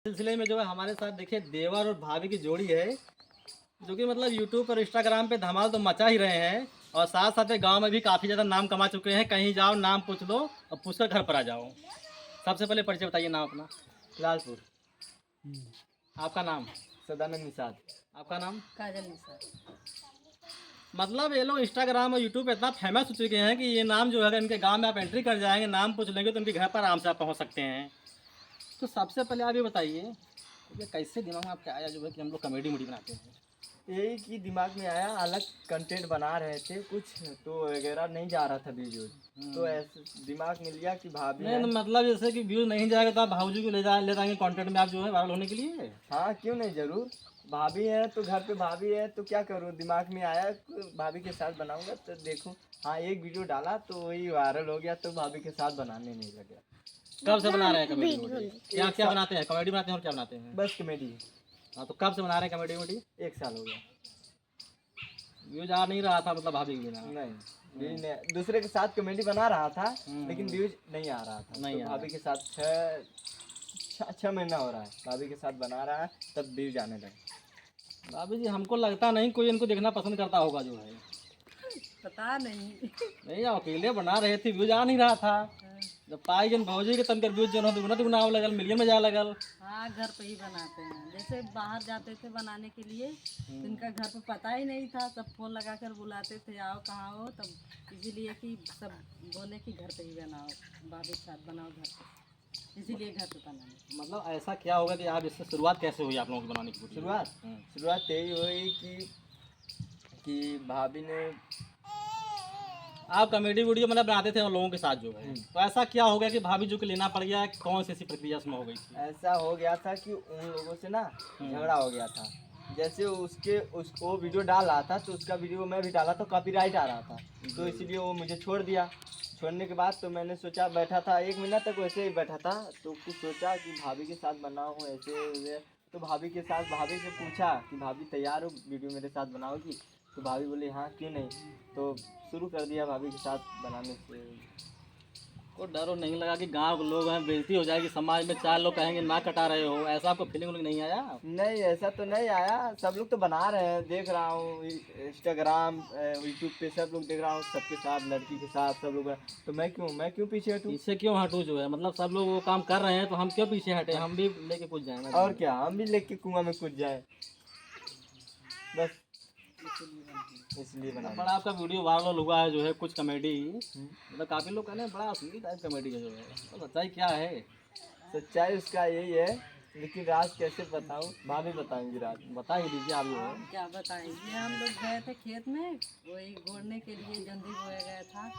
सिलसिले में जो है हमारे साथ देखिए देवर और भाभी की जोड़ी है, जो कि मतलब यूट्यूब और इंस्टाग्राम पे धमाल तो मचा ही रहे हैं और साथ साथ गांव में भी काफ़ी ज़्यादा नाम कमा चुके हैं। कहीं जाओ नाम पूछ लो और पूछ कर घर पर आ जाओ। सबसे पहले परिचय बताइए नाम अपना। लालपुर। आपका नाम? सदानंद निषाद। आपका नाम? काजल निशा। मतलब ये लोग इंस्टाग्राम और यूट्यूब पे इतना फेमस हो चुके हैं कि ये नाम जो है अगर इनके गांव में आप एंट्री कर जाएंगे, नाम पूछ लेंगे तो उनके घर पर आराम से आप पहुंच सकते हैं। तो सबसे पहले आप ये बताइए ये कैसे दिमाग में आपके आया जो है कि हम लोग कॉमेडी मूडी बनाते हैं? यही कि दिमाग में आया, अलग कंटेंट बना रहे थे कुछ तो वगैरह नहीं जा रहा था वीडियो, तो ऐसे दिमाग में लिया कि भाभी नहीं है। तो मतलब जैसे कि व्यूज नहीं जाएगा तो आप भाऊजी को ले जाएंगे कंटेंट में आप जो है वायरल होने के लिए। हाँ क्यों नहीं, जरूर। भाभी है तो घर पे भाभी है तो क्या करूँ, दिमाग में आया भाभी के साथ बनाऊंगा तो देखो। हाँ एक वीडियो डाला तो वही वायरल हो गया, तो भाभी के साथ बनाने नहीं लगा। कब से बना रहे हैं कॉमेडी मूडी? क्या क्या बनाते हैं? कॉमेडी बनाते हैं और क्या बनाते हैं? बस कॉमेडी। हाँ तो कब से बना रहे हैं कॉमेडी मूडी? 1 साल हो गया। व्यूज आ नहीं रहा था मतलब भाभी के बिना? नहीं व्यूज नहीं, दूसरे के साथ कॉमेडी बना रहा था लेकिन व्यूज नहीं आ रहा था। नहीं तो आ भाभी के साथ 6 महीना हो रहा है भाभी के साथ बना रहा है, तब व्यूज आने लगे। भाभी जी हमको लगता नहीं कोई इनको देखना पसंद करता होगा जो है। पता नहीं। नहीं अकेले बना रहे थे व्यूज आ नहीं रहा था, जब पाई जन भौजी के तनकर व्यूज जो दुगना दुगना हो लगल, मिलियन में जा लगल। हाँ घर पे ही बनाते हैं, जैसे बाहर जाते थे बनाने के लिए तो इनका घर पे पता ही नहीं था, सब फोन लगा कर बुलाते थे आओ कहाँ हो, तब इसीलिए कि सब बोले कि घर पे ही बनाओ, भाभी के साथ बनाओ घर पे, इसीलिए घर पे बनाने। मतलब ऐसा क्या होगा कि आप इससे शुरुआत कैसे हुई आप लोगों की बनाने की पूरी? शुरुआत यही हुई कि भाभी ने आप कॉमेडी वीडियो मतलब बनाते थे और लोगों के साथ जो है, तो ऐसा क्या हो गया कि भाभी जी को लेना पड़ गया? कौन सी ऐसी प्रक्रिया उसमें हो गई थी? ऐसा हो गया था कि उन लोगों से ना झगड़ा हो गया था। जैसे वो वीडियो डाल रहा था तो उसका वीडियो मैं भी डाला तो कॉपीराइट आ रहा था, तो इसीलिए वो मुझे छोड़ दिया। छोड़ने के बाद तो मैंने सोचा, बैठा था 1 महीना तक वैसे ही बैठा था, तो कुछ सोचा कि भाभी के साथ बनाऊँ ऐसे। तो भाभी से पूछा कि भाभी तैयार हो वीडियो मेरे साथ बनाओगी? तो भाभी बोली हाँ क्यों नहीं, तो शुरू कर दिया भाभी के साथ बनाने से। को डर और नहीं लगा कि गांव के लोग हैं बेइज्जती हो जाएगी, समाज में 4 लोग कहेंगे ना कटा रहे हो, ऐसा आपको फीलिंग नहीं आया? नहीं ऐसा तो नहीं आया, सब लोग तो बना रहे हैं, देख रहा हूँ इंस्टाग्राम यूट्यूब पे सब लोग देख रहा हूँ, सबके साथ लड़की के साथ सब लोग, तो मैं क्यों पीछे हटूँ? पीछे क्यों हटूँ जो है, मतलब सब लोग वो काम कर रहे हैं तो हम क्यों पीछे हटे, हम भी लेके कुछ जाएंगे। और क्या, हम भी लेके कुआं में कूद जाए, बस इसलिए बना। बड़ा आपका वीडियो वायरल हुआ है जो है कुछ कॉमेडी, मतलब काफ़ी लोग कहने हैं बड़ा असली टाइप कॉमेडी का जो है, तो सच्चाई क्या है? सच्चाई उसका यही है, लेकिन राज कैसे बताऊँ, भाभी बताएंगी राज। बता ही दीजिए आप जो है। क्या बताएंगे, हम लोग गए थे खेत में वही गोड़ने के लिए, जंदी बोया गया था।